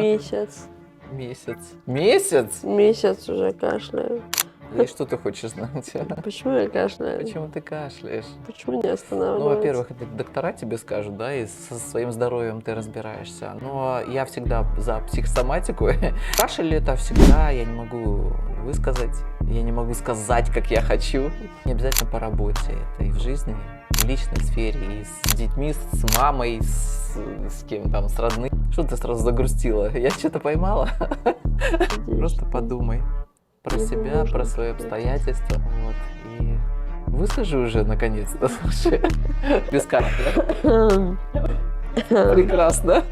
Месяц. Месяц. Месяц? Месяц уже кашляю. И что ты хочешь знать? Почему я кашляю? Почему ты кашляешь? Почему не Ну, останавливается? во-первых, это доктора тебе скажут, да, и со своим здоровьем ты разбираешься. Но я всегда за психосоматику. Кашель это всегда я не могу высказать, я не могу сказать, как я хочу. Не обязательно по работе, это и в жизни, в личной сфере, и с детьми, с мамой, с кем там, с родными. Что ты сразу загрустила? Я что-то поймала? Просто подумай про Не себя, нужно про свои отвечать. обстоятельства. Вот. И выскажи уже наконец-то, слушай. Без кашля. Прекрасно.